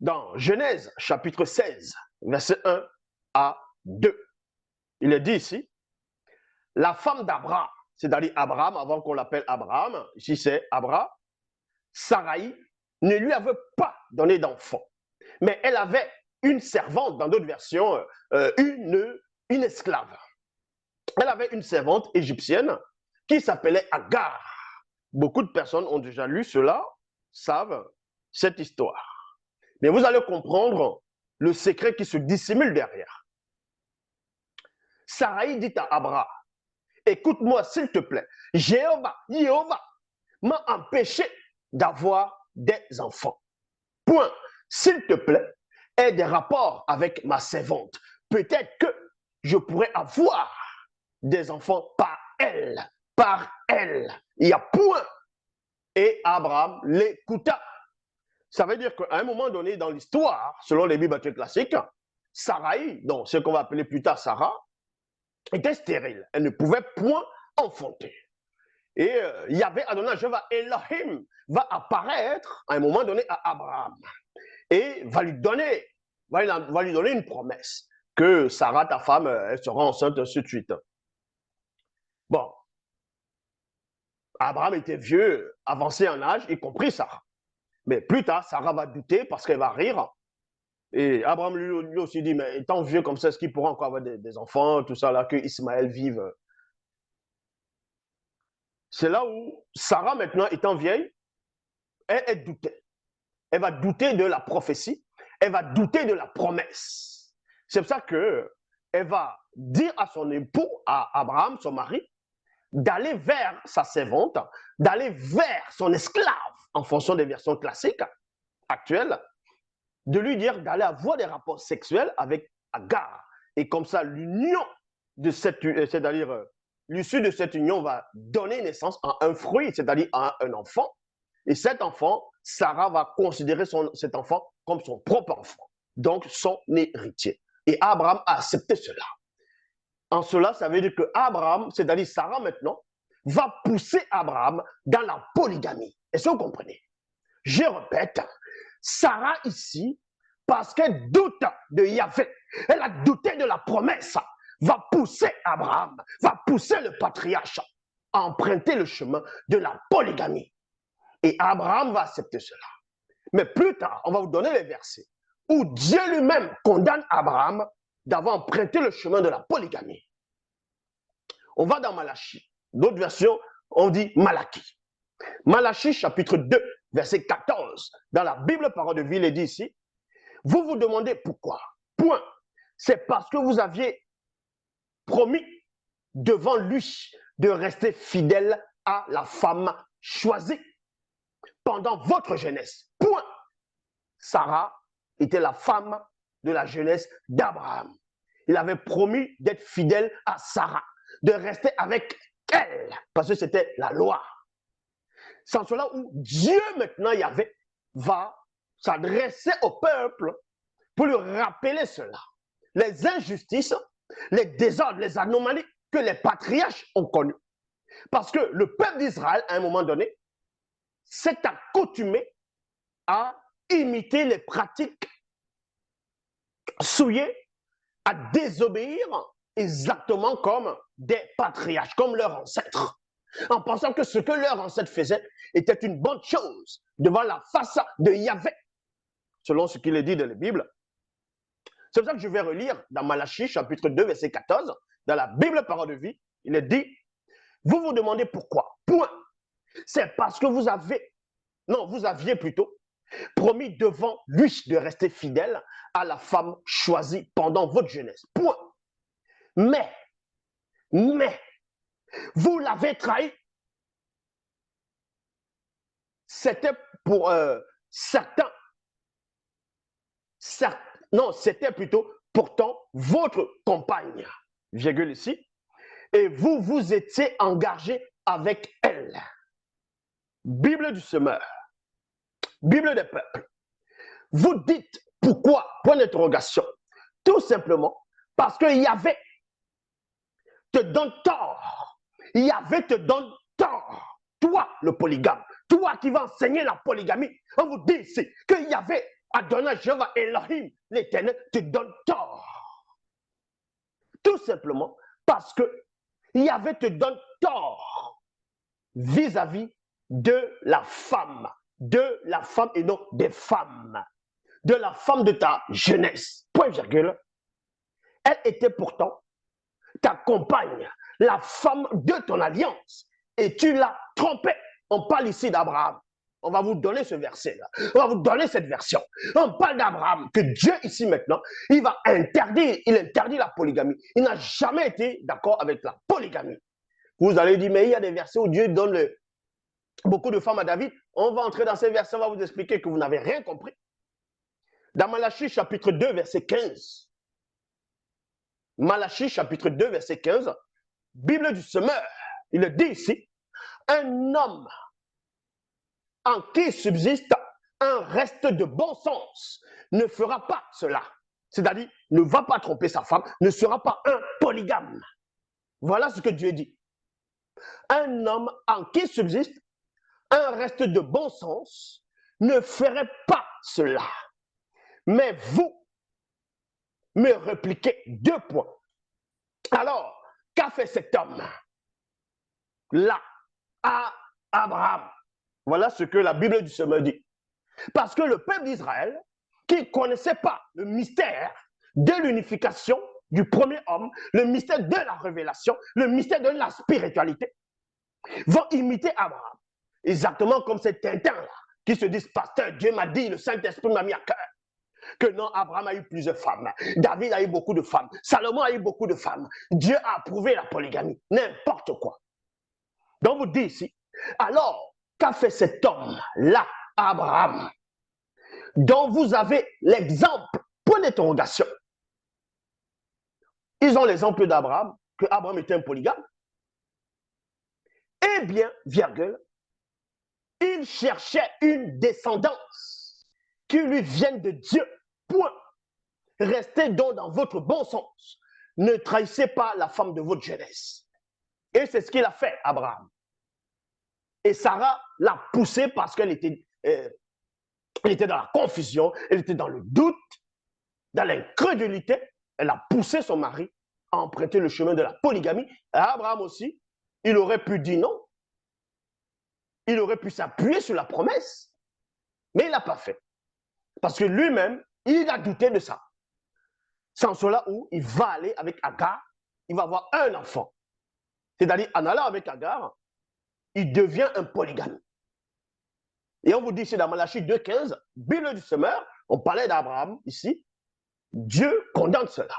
Dans Genèse chapitre 16, verset 1 à 2. Il est dit ici, la femme d'Abraham, c'est-à-dire Abraham, avant qu'on l'appelle Abraham, ici c'est Abraham, Sarai, ne lui avait pas donné d'enfant. Mais elle avait une servante, dans d'autres versions, une esclave. Elle avait une servante égyptienne qui s'appelait Agar. Beaucoup de personnes ont déjà lu cela, savent cette histoire. Mais vous allez comprendre le secret qui se dissimule derrière. Sarai dit à Abraham, écoute-moi s'il te plaît, Jéhovah m'a empêché d'avoir des enfants. Point. S'il te plaît, aie des rapports avec ma servante. Peut-être que je pourrais avoir des enfants par elle. Par elle. Il y a point. Et Abraham l'écouta. Ça veut dire qu'à un moment donné dans l'histoire, selon les Bibles classiques, Sarai, donc ce qu'on va appeler plus tard Sarah, était stérile. Elle ne pouvait point enfanter. Et Yahvé Adonai, Jéhovah Elohim, va apparaître à un moment donné à Abraham et va lui donner une promesse que Sarah, ta femme, elle sera enceinte ainsi de suite. Bon, Abraham était vieux, avancé en âge, y compris Sarah. Mais plus tard, Sarah va douter parce qu'elle va rire. Et Abraham lui aussi dit, mais étant vieux comme ça, est-ce qu'il pourra encore avoir des enfants, tout ça là, que Ismaël vive? C'est là où Sarah, maintenant étant vieille, elle doutait. Elle va douter de la prophétie, elle va douter de la promesse. C'est pour ça qu'elle va dire à son époux, à Abraham, son mari, d'aller vers sa servante, d'aller vers son esclave, en fonction des versions classiques actuelles, de lui dire d'aller avoir des rapports sexuels avec Agar. Et comme ça, l'union de cette, c'est-à-dire l'issue de cette union va donner naissance à un fruit, c'est-à-dire à un enfant. Et cet enfant, Sarah va considérer cet enfant comme son propre enfant, donc son héritier. Et Abraham a accepté cela. En cela, ça veut dire que Abraham, c'est-à-dire Sarah maintenant, va pousser Abraham dans la polygamie. Est-ce que vous comprenez? Je répète, Sarah ici, parce qu'elle doute de Yahvé, elle a douté de la promesse, va pousser Abraham, va pousser le patriarche à emprunter le chemin de la polygamie. Et Abraham va accepter cela. Mais plus tard, on va vous donner les versets où Dieu lui-même condamne Abraham d'avoir emprunté le chemin de la polygamie. On va dans Malachie. D'autres versions, on dit Malachie. Malachie chapitre 2, verset 14. Dans la Bible Parole de Vie, il est dit ici, vous vous demandez pourquoi. Point. C'est parce que vous aviez promis devant lui de rester fidèle à la femme choisie pendant votre jeunesse. Point. Sarah était la femme de la jeunesse d'Abraham. Il avait promis d'être fidèle à Sarah, de rester avec elle, parce que c'était la loi. C'est en cela où Dieu, maintenant, Yahvé, va s'adresser au peuple pour lui rappeler cela. Les injustices, les désordres, les anomalies que les patriarches ont connues. Parce que le peuple d'Israël, à un moment donné, s'est accoutumé à imiter les pratiques souillées, à désobéir exactement comme des patriarches, comme leurs ancêtres, en pensant que ce que leurs ancêtres faisaient était une bonne chose devant la face de Yahvé, selon ce qu'il est dit dans la Bible. C'est pour ça que je vais relire dans Malachie, chapitre 2, verset 14, dans la Bible Parole de Vie, il est dit, vous vous demandez pourquoi. Point. C'est parce que vous aviez plutôt promis devant lui de rester fidèle à la femme choisie pendant votre jeunesse. Point. Mais, vous l'avez trahi. C'était pour certains. Non, c'était plutôt pourtant votre compagne, virgule ici, et vous vous étiez engagé avec elle. Bible du semeur, Bible des peuples. Vous dites pourquoi? Point d'interrogation. Tout simplement parce que Yahvé te donne tort. Yahvé te donne tort. Toi, le polygame, toi qui vas enseigner la polygamie, on vous dit ici que Yahvé Adonai, Jéhovah, Elohim, l'Éternel, te donne tort. Tout simplement parce que Yahvé te donne tort vis-à-vis de la femme et non des femmes, de la femme de ta jeunesse. Point virgule. Elle était pourtant ta compagne, la femme de ton alliance, et tu l'as trompée. On parle ici d'Abraham. On va vous donner ce verset-là. On va vous donner cette version. On parle d'Abraham, que Dieu ici maintenant, il interdit la polygamie. Il n'a jamais été d'accord avec la polygamie. Vous allez dire, mais il y a des versets où Dieu donne beaucoup de femmes à David. On va entrer dans ces versets, on va vous expliquer que vous n'avez rien compris. Dans Malachie chapitre 2, verset 15. Malachie chapitre 2, verset 15. Bible du semeur, il le dit ici. Un homme en qui subsiste un reste de bon sens ne fera pas cela. C'est-à-dire, ne va pas tromper sa femme, ne sera pas un polygame. Voilà ce que Dieu dit. Un homme en qui subsiste un reste de bon sens ne ferait pas cela. Mais vous me répliquez 2 points. Alors, qu'a fait cet homme là à Abraham? Voilà ce que la Bible du Semeur dit. Parce que le peuple d'Israël, qui ne connaissait pas le mystère de l'unification du premier homme, le mystère de la révélation, le mystère de la spiritualité, vont imiter Abraham. Exactement comme ces Tintins-là, qui se disent, pasteur, Dieu m'a dit, le Saint-Esprit m'a mis à cœur, que non, Abraham a eu plusieurs femmes, David a eu beaucoup de femmes, Salomon a eu beaucoup de femmes, Dieu a approuvé la polygamie, n'importe quoi. Donc vous dites ici, alors, qu'a fait cet homme-là, Abraham, dont vous avez l'exemple, point d'interrogation. Ils ont l'exemple d'Abraham, que Abraham était un polygame. Eh bien, virgule, il cherchait une descendance qui lui vienne de Dieu, point. Restez donc dans votre bon sens. Ne trahissez pas la femme de votre jeunesse. Et c'est ce qu'il a fait, Abraham. Et Sarah l'a poussé parce qu'elle était dans la confusion, elle était dans le doute, dans l'incrédulité. Elle a poussé son mari à emprunter le chemin de la polygamie. Et Abraham aussi, il aurait pu dire non. Il aurait pu s'appuyer sur la promesse, mais il n'a pas fait. Parce que lui-même, il a douté de ça. C'est en cela où il va aller avec Agar, il va avoir un enfant. C'est-à-dire, en allant avec Agar, il devient un polygame. Et on vous dit ici dans Malachie 2,15, Bible du semeur, on parlait d'Abraham ici, Dieu condamne cela.